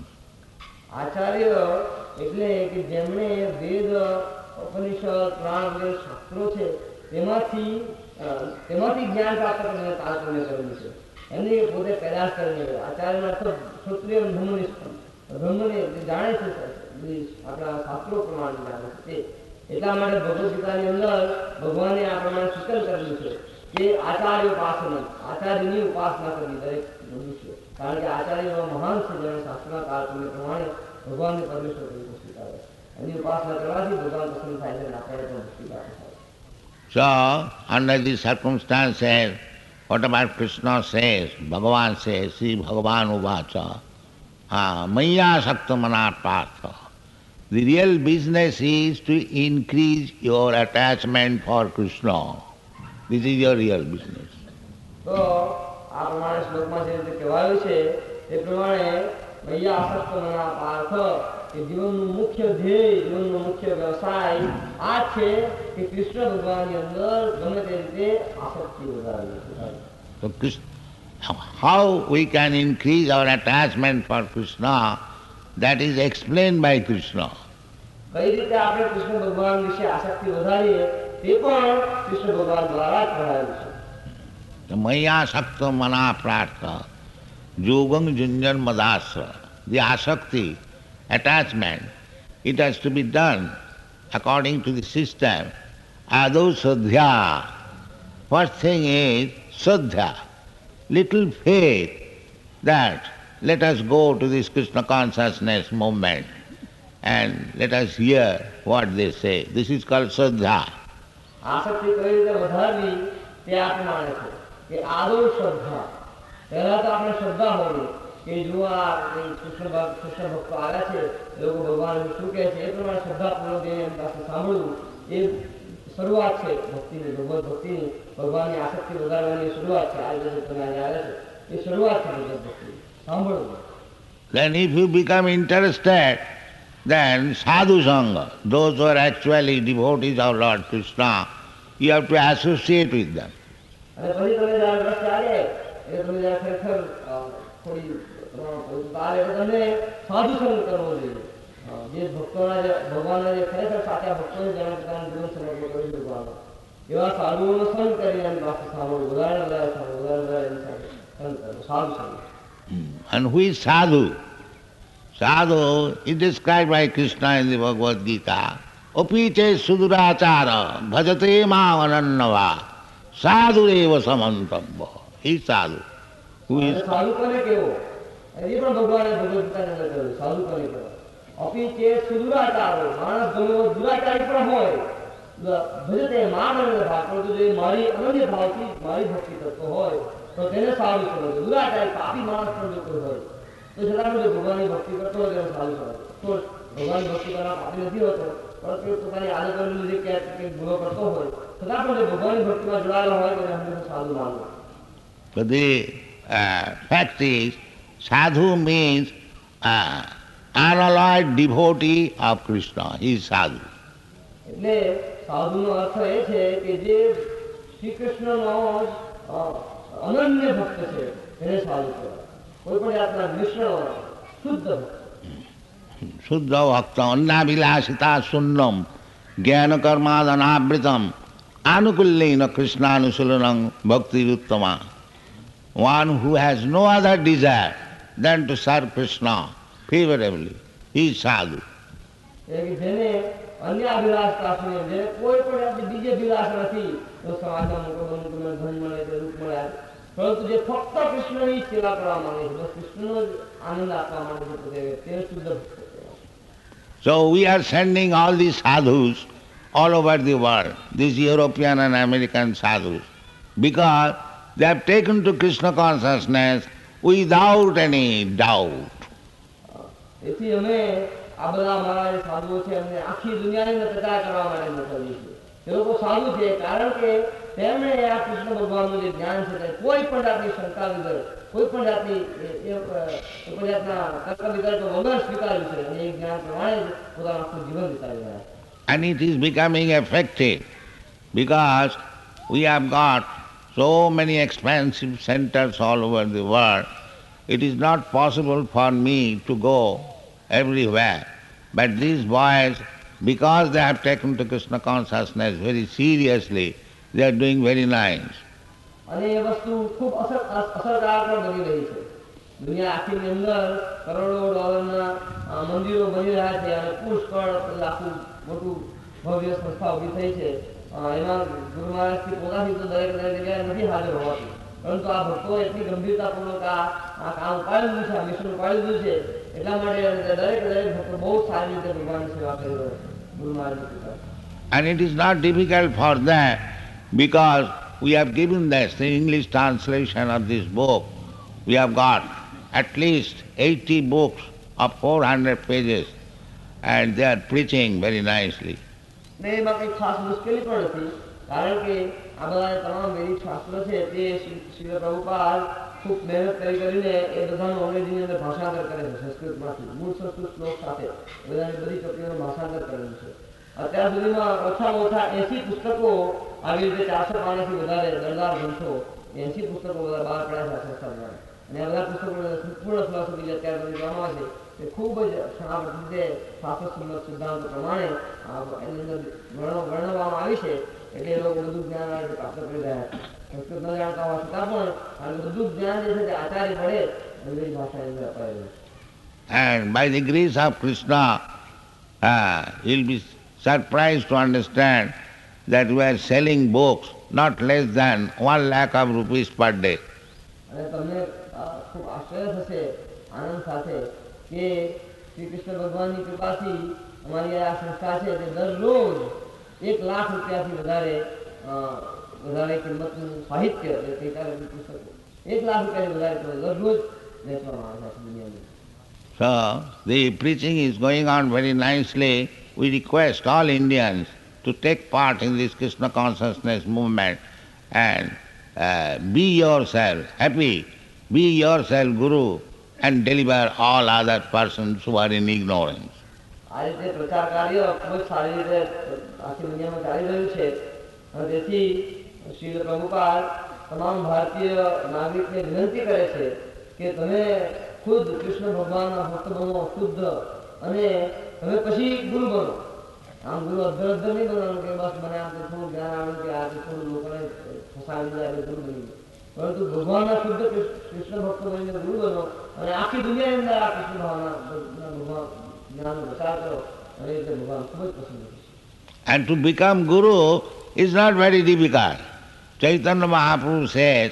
Acharya એટલે કે જેમણે વેદ ઉપનિષદ પુરાણ વગેરે શાસ્ત્રો છે તેમાંથી તેમાંથી જ્ઞાન પ્રાપ્ત કરીને તારતમ્ય કરેલું છે એમની પોતે પેદાશ કરીને આચાર્યનો અર્થ ક્ષત્રિય બ્રહ્મને જાણે છે આપણા શાસ્ત્રો પ્રમાણે જાણે છે એટલા માટે ભગવદ્ ગીતાની અંદર ભગવાને આ પ્રમાણે સૂચન કરેલું છે કે આચાર્ય ઉપાસના આચાર્યની ઉપાસના કરવી દરેક મનુષ્ય કારણ કે આચાર્ય મહાન છે જેણે શાસ્ત્રના તારતમ્ય પ્રમાણે ભગવાનને પરમેશ્વર તરીકે સ્વીકારે એની ઉપાસના કરવાથી ભગવાન પ્રસન્ન થાય છે અને આપણે પણ મુક્તિ પ્રાપ્ત થાય. So, under these circumstances, whatever Krishna says, Bhagavan says, Sri Bhagavan Uvacha, Maya Sakta Manatpatha. The real business is to increase your attachment for Krishna. This is your real business. તો આ પ્રમાણે શ્લોકમાં જે રીતે કહેવાયું છે તે પ્રમાણે મૈયા આસક્ત મના પાર્થ કે જીવનનું મુખ્ય ધ્યેય જીવનનો મુખ્ય વ્યવસાય આ છે કે કૃષ્ણ ભગવાનની અંદર ગમે તે રીતે આસક્તિ વધારવી. So, how we can increase our attachment for Krishna, that is explained by Krishna. કઈ રીતે આપણે કૃષ્ણ ભગવાન વિશે આસક્તિ વધારીએ તે પણ કૃષ્ણ ભગવાન દ્વારા જ કરાયું છે. Maya Sakta Mana Prartha Yogang Junjan Madasra. The asakti, attachment, it has to be done according to the system. Ado Sadhya. First thing is Sadhya, little faith that let us go to this Krishna consciousness movement and let us hear what they say. This is called Sadhya. આસક્તિ કઈ રીતે વધારવી તે આ પ્રમાણે છે કે આદો શ્રદ્ધા પહેલા તો આપણે શ્રદ્ધા હોવી કે જો આ કૃષ્ણ ભક્તો આવ્યા છે એ લોકો ભગવાન શું કહે છે એ પ્રમાણે શ્રદ્ધાપૂર્વક એની પાસે સાંભળવું એ શરૂઆત છે ભક્તિની ભગવદ ભક્તિની ભગવાનની આસક્તિ વધારવાની શરૂઆત છે આ રીતે તમે આજે આવ્યા છે એ શરૂઆત છે ભગવદ ભક્તિ સાંભળવું. Then if you become interested, then sadhu sangha, those who are actually devotees of Lord Krishna, you have to associate with them. અને પછી તમે જ્યારે રસ ચાલે એટલે તમે જ્યારે ખરેખર થોડી તારે એટલે તમને સાધુ સંગ કરવો જોઈએ. જે ભક્તોના જે ભગવાનના જે ખરેખર સાચા ભક્તોને જેના પોતાનું જીવન સમર્પણ કરી ભગવાનનો એવા સાધુઓનો સંગ કરીને એની પાસે સાંભળવું વધારે વધારે એની સાથે સંગ કરવો સાધુ સંગ. And who is sadhu? Sadhu is described by Krishna in the Bhagavad Gita. Opiche sudurachara bhajate mavanannava sadhureva samantambha. He is sadhu. Who is સાધુ કોને કેવો એ પણ ભગવાને ભગવદ ગીતાની અંદર કહ્યું સાધુ કોને કહેવાય. અપીચે સુદુરાચારો માણસ ગમે એવો દુરાચારી પણ હોય ભજતે માનંદ ભાવ પરંતુ જો મારી અનન્ય ભાવથી મારી ભક્તિ કરતો હોય તો તેને સારું સમજે. દુરાચારી પાપી માણસ પણ જો કોઈ હોય તો છતાં પણ જો ભગવાનની ભક્તિ કરતો હોય તેને સારું સમજે. તો ભગવાનની ભક્તિ કરવા પાપી નથી હોતો પરંતુ પોતાની આદતોને લીધે ક્યાંક કંઈક ભૂલો કરતો હોય છતાં પણ જો ભગવાનની ભક્તિમાં જોડાયેલો હોય તો હંમેશા સારું માનવું. But the fact is, sadhu means unalloyed devotee of Krishna. He is sadhu. એટલે સાધુનો અર્થ એ છે કે જે શ્રી કૃષ્ણનો અનન્ય ભક્ત છે એને સાધુ કહેવાય. કોઈ પણ જાતના કૃષ્ણ શુદ્ધ ભક્ત. Suddha bhakta annavilasita sunnam jnana karmadanabritam anukullena Krishnanusulanam bhakti uttama. One who has no other desire than to serve Krishna favorably, he is sadhu. જેને અન્ય અભિલાષતા છે જેને કોઈ પણ જાતની બીજી અભિલાષ નથી તો સમાજમાં મોટો બનવું ધન મળે કે રૂપ મળે પરંતુ જે ફક્ત કૃષ્ણની સેવા કરવા માંગે છે બસ કૃષ્ણનો જ આનંદ આપવા માંગે છે તે શુદ્ધ ભક્ત. So we are sending all these sadhus all over the world, these European and American sadhus, because they have taken to Krishna consciousness without any doubt. એથી અમે આ બધા અમારા જે સાધુઓ છે અમને આખી દુનિયાની અંદર પ્રચાર કરવા માટે મોકલીએ છીએ. તે લોકો સાધુ છે કારણ કે તેમણે આ કૃષ્ણ ભગવાનનું જે જ્ઞાન છે તે કોઈ પણ જાતની શંકા વગર કોઈ પણ જાતની તર્ક વિતર્ક વગર સ્વીકાર્યું છે અને એ જ્ઞાન પ્રમાણે જ પોતાનું આખું જીવન વિતાવી રહ્યા છે. And it is becoming effective because We have got so many expensive centers all over the world. It is not possible for me to go everywhere. But these boys, because they have taken to Krishna consciousness very seriously, they are doing very nice. અને એ વસ્તુ ખૂબ અસરકારક પણ બની રહી છે. દુનિયા આખીની અંદર કરોડો ડોલરના મંદિરો બની રહ્યા છે અને પુષ્કળ આખું મોટું ભવ્ય સંસ્થા ઊભી થઈ છે. એમાં ગુરુ મહારાજથી પોતાથી તો દરેક દરેક જગ્યાએ નથી હાજર હોવાતું, પરંતુ આ ભક્તો એટલી ગંભીરતાપૂર્વક આ કામ ઉપાડી લીધું છે, આ મિશન ઉપાડી લીધું છે, એટલા માટે દરેક દરેક ભક્તો બહુ સારી રીતે ભગવાનની સેવા કરી રહ્યો છે ગુરુ મહારાજની કૃપા. And it is not difficult for them because we have given this, the English translation of this book. We have got at least 80 books of 400 pages and they are preaching very nicely. ને એમાં કંઈ ખાસ મુશ્કેલી પણ નથી, કારણ કે આ બધા તમામ વૈદિક શાસ્ત્રો છે તે શ્રી પ્રભુપાદ ખૂબ મહેનત કરીને એ બધાનું અંગ્રેજીની અંદર ભાષાંતર કરે છે. સંસ્કૃતમાંથી મૂળ સંસ્કૃત શ્લોક સાથે બધાની બધી ચોપડીનું ભાષાંતર કરેલું છે. અત્યાર સુધીમાં ઓછામાં ઓછા 80 પુસ્તકો આવી રીતે 400 પાનાથી વધારે દરદાર ગ્રંથો 80 પુસ્તકો બધા બહાર પડ્યા છે આ સંસ્થા દ્વારા. અને આ બધા પુસ્તકો સંપૂર્ણ ફિલોસોફી જે અત્યાર સુધી જોવામાં આવે છે તે ખૂબ જ ક્ષણાવટ રીતે શાસ્ત્ર સંમત સિદ્ધાંતો પ્રમાણે એની અંદર વર્ણવવામાં આવી છે. એટલે એ લોકો બધું જ્ઞાન આ રીતે પ્રાપ્ત કરી રહ્યા છે. સંસ્કૃત ન જાણતા હોવા છતાં પણ આ બધું જ્ઞાન જે છે તે આચાર્ય પડે અંગ્રેજી ભાષાની અંદર અપાયેલું છે. And by the grace of Krishna, you'll be surprised to understand that we are selling books not less than 1 lakh of rupees per day. અને તમને ખૂબ આશ્ચર્ય થશે આનંદ સાથે કે શ્રી કૃષ્ણ ભગવાનની કૃપાથી અમારી આ સંસ્થા છે તે દરરોજ 1 લાખ રૂપિયાથી વધારે કિંમતનું સાહિત્ય જે કઈકારે પુસ્તકો 1 લાખ રૂપિયાથી વધારે દરરોજ વેચવામાં આવે છે દુનિયાની. So the preaching is going on very nicely. We request all Indians to take part in this Krishna consciousness movement and be yourself happy, be yourself Guru and deliver all other persons who are in ignorance. આ રીતે પ્રચાર કાર્ય ખૂબ જ સારી રીતે આખી દુનિયામાં ચાલી રહ્યું છે અને તેથી શ્રી પ્રભુપાદ તમામ ભારતીય નાગરિકને વિનંતી કરે છે કે તમે ખુદ કૃષ્ણ ભગવાનના ભક્ત બનો, શુદ્ધ, અને તમે પછી ગુરુ બનો. આમ ગુરુ અધર નહીં બનવાનું કે બસ મને આમ થોડું જ્ઞાન આવ્યું કે આ થોડું લોકોને ફસાવી દીધા એટલે ગુરુ બની ગયું, પરંતુ ભગવાનના શુદ્ધ કૃષ્ણ ભક્ત બનીને ગુરુ બનો અને આખી દુનિયાની અંદર આ કૃષ્ણ ભાવના ભગવાન જ્ઞાનનો પ્રચાર કરો અને એટલે ભગવાન ખૂબ જ પસંદ છે. And to become Guru is not very difficult. Chaitanya Mahaprabhu says,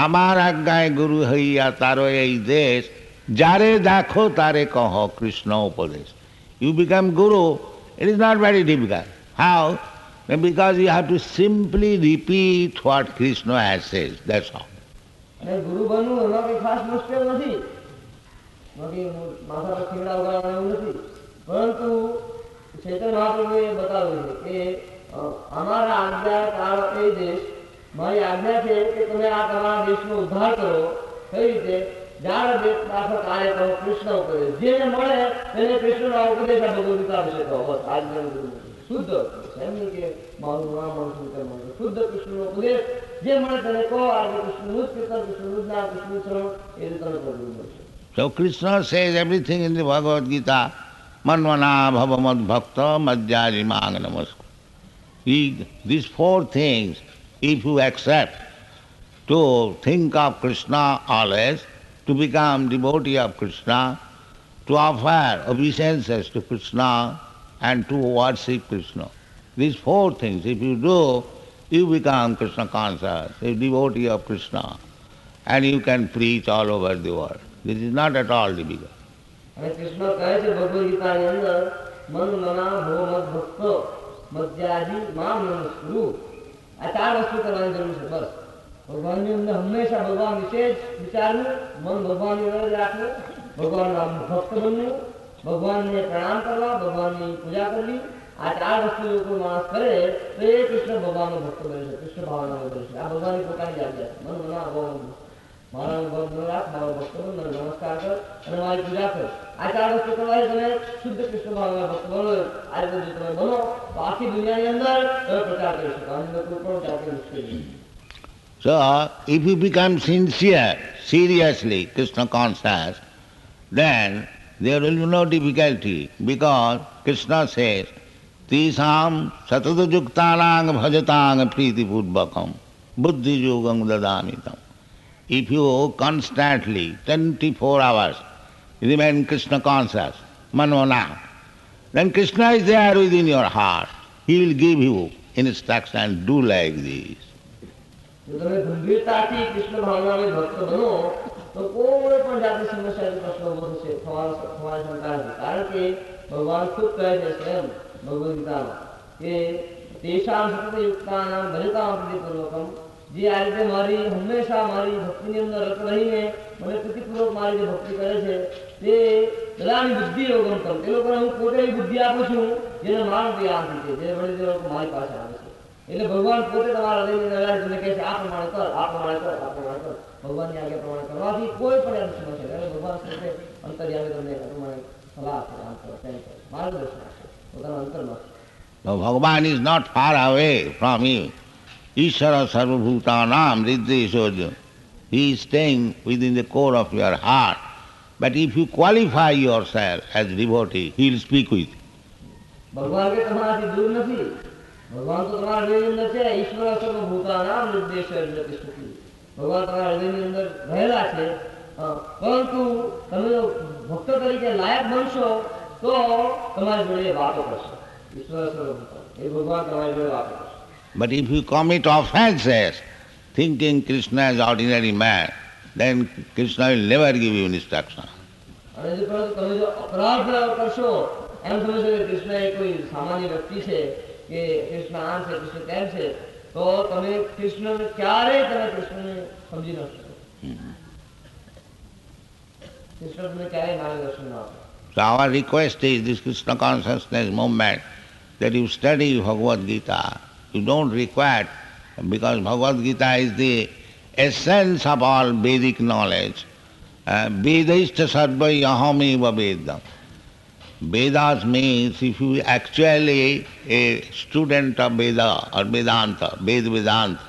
Amar aggaye Guru haiya taro ei desh, jare dakho tare kaho Krishna upadesh. You become Guru, it is not very difficult. How? Because you have to simply repeat what Krishna has said, that's all. અને ગુરુ બનવું એમાં કંઈ ખાસ મુશ્કેલ નથી, માથા પર ખીમડા ઉગાડવાના એવું નથી, પરંતુ ચૈતન્ય મહાપ્રભુએ બતાવ્યું છે કે અમારા આજ્ઞા તારો એ દેશ, મારી આજ્ઞા છે કે તમે આ તમારા દેશનો ઉદ્ધાર કરો. કઈ રીતે? જાણ દાખલ કાર્ય કરો કૃષ્ણ ઉપદેશ, જેને મળે તેને કૃષ્ણના ઉપદેશ આ ભગવદ્ગીતા વિશે કહો. બસ આજ્ઞા શુદ્ધ, એમ નહીં કે મારું નામ મળશું તે મળશે, શુદ્ધ કૃષ્ણનો ઉપદેશ જે મળે તેને કહો. આજે કૃષ્ણનું જ કીર્તન, કૃષ્ણનું જ નામ, કૃષ્ણનું શરણ, એ રીતે તમે પ્રભુ મળશે. So Krishna says everything in the Bhagavad Gita, Manvana bhavamad bhakta madhyari mang namaskar. These 4 things, if you accept to think of Krishna always, to become devotee of Krishna, to offer obeisances to Krishna and to worship Krishna. These 4 things, if you do, you become Krishna conscious, a devotee of Krishna, and you can preach all over the world. This is not at all difficult. અને કૃષ્ણ કહે છે ભગવદ ગીતાની અંદર, મન મના ભો મત ભક્ત મધ્યાજી મામ નમસ્કુરુ. આ 4 વસ્તુ કરવાની જરૂર છે. બસ ભગવાનની અંદર હંમેશા ભગવાન વિશે જ વિચારવું, મન ભગવાનની અંદર રાખવું, ભગવાનના ભક્ત બનવું, ભગવાનને પ્રણામ કરવા, ભગવાનની પૂજા કરવી. આ 4 વસ્તુ જો કોઈ માણસ કરે તો એ કૃષ્ણ ભગવાનનો ભક્ત બને છે, કૃષ્ણ ભાવનાનો બને છે. આ ભગવાનની પોતાની આજ્ઞા છે, મન મના ભો મત. મારા ભક્ત રાખ, મારો ભક્ત બન, મને નમસ્કાર કર અને મારી પૂજા કર. આ ચાર વસ્તુ કરવાથી તમે શુદ્ધ કૃષ્ણ ભાવના ભક્ત બનો. આ રીતે જો તમે બનો તો આખી દુનિયાની અંદર તમે પ્રચાર કરી શકો. આની અંદર કોઈ પણ જાતની મુશ્કેલી નહીં. So, if you become sincere, seriously Krishna conscious, then there will be no difficulty, because Krishna says, Tisam satadajuktanang bhajatang priti purvakam buddhi yogam dadamitam. If you constantly, 24 hours, remain Krishna conscious, manona, then Krishna is there within your heart. He will give you instruction, do like this. જો તમે ગંભીરતાથી કૃષ્ણ ભાવનામાં ભક્ત બનો તો કોઈ પણ જાતની સમસ્યા પ્રશ્ન ઉભો થશે તમારી શંકા નથી. કારણ કે ભગવાન ખુદ કહે છે સ્વયં ભગવદ્ ગીતામાં કે તેષામ સતત યુક્તાનામ ભજતામ પ્રીતિપૂર્વકમ, જે આ રીતે મારી હંમેશા મારી ભક્તિની અંદર રત રહીને મને પ્રીતિપૂર્વક મારી જે ભક્તિ કરે છે તે બધાની બુદ્ધિ યોગમ કમ, તે લોકોને હું પોતે એવી બુદ્ધિ આપું છું જેને માનવ આપી છે, જે વળી તે લોકો મારી પાસે આવે છે. એટલે ભગવાન પોતે તમારા હૃદયની અંદર તમને કહે છે આ પ્રમાણે કર, આ પ્રમાણે કર, આ પ્રમાણે કર. ભગવાનની આજ્ઞા પ્રમાણે કરવાથી કોઈ પણ એમ સમસ્યા એટલે ભગવાન પોતે અંતર્યામી તમને આ પ્રમાણે સલાહ આપે, આમ કરો, તેમ કરો, માર્ગદર્શન આપે પોતાના અંતરમાં. So Bhagavan is not far away from you. Ishvara sarvabhutanam riddheshojo. He is staying within the core of your heart. But if you qualify yourself as devotee, he will speak with you. ભગવાન કે તમારાથી દૂર નથી. ભગવાન તો તમારા હૃદયની અંદર છે. ઈશ્વર સર્વભૂતાનામ નિર્દેશય તિષ્ઠતિ. ભગવાન તમારા હૃદયની અંદર રહેલા છે. પરંતુ તમે જો ભક્ત તરીકે લાયક બનશો તો તમારી જોડે વાતો કરશે. ઈશ્વર સર્વભૂતા એ ભગવાન તમારી જોડે વાતો કરશે. But if you commit offenses, thinking Krishna is ordinary man, then Krishna will never give you instruction. અને જો તમે જો અપરાધ કરશો, એમ સમજો કે કૃષ્ણ એ કોઈ સામાન્ય વ્યક્તિ છે કે કૃષ્ણ આમ છે, કૃષ્ણ તેમ છે, તો તમે કૃષ્ણને ક્યારેય તમે કૃષ્ણને સમજી ન શકો. કૃષ્ણ તમને ક્યારેય માર્ગદર્શન ન આપે. So our request is this Krishna consciousness movement, that you study Bhagavad Gita. You don't require, because Bhagavad Gita is the essence of all Vedic knowledge. Vedaista sarvai ahameva vedam. Vedas means if you actually a student of Veda or Vedanta, Vedanta,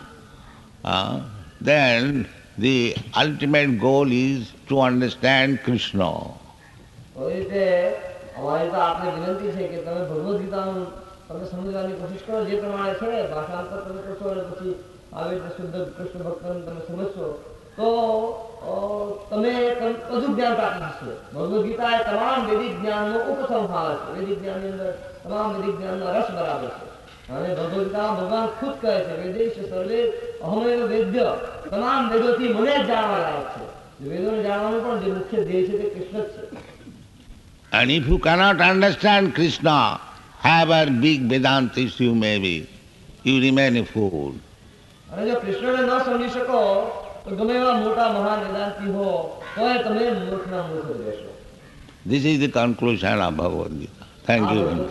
then the ultimate goal is to understand Krishna. તો એ રીતે અમારી તો આપને વિનંતી છે કે તમે ભગવદ્ ગીતાનું તમે સમજવાની કોશિશ કરો, જે પ્રમાણે છે ભાષાંતર તમે કરશો અને પછી આવી રીતે શુદ્ધ કૃષ્ણ ભક્તને તમે સમજશો તો તમે વધુ જ્ઞાન પ્રાપ્ત થશે. ભગવદ્ ગીતા એ તમામ વૈદિક જ્ઞાનનો ઉપસંહાર છે. વૈદિક જ્ઞાનની અંદર તમામ વૈદિક જ્ઞાનનો રસ બરાબર છે. અને ભગવદ્ ગીતામાં ભગવાન ખુદ કહે છે વેદેશ સર્વે અહમેવ વેદ્ય, તમામ વેદોથી મને જ જાણવા લાયક છે. વેદોને જાણવાનું પણ જે મુખ્ય ધ્યેય છે તે કૃષ્ણ જ છે. And if you cannot understand Krishna, however big Vedantist you may be, you remain a fool. અને જો કૃષ્ણને ન સમજી શકો તો ગમે એવા મોટા મહાન વેદાંતી હો તોય તમે મૂર્ખના મૂર્ખ જ રહેશો. This is the conclusion of Bhagavad Gita. Thank you.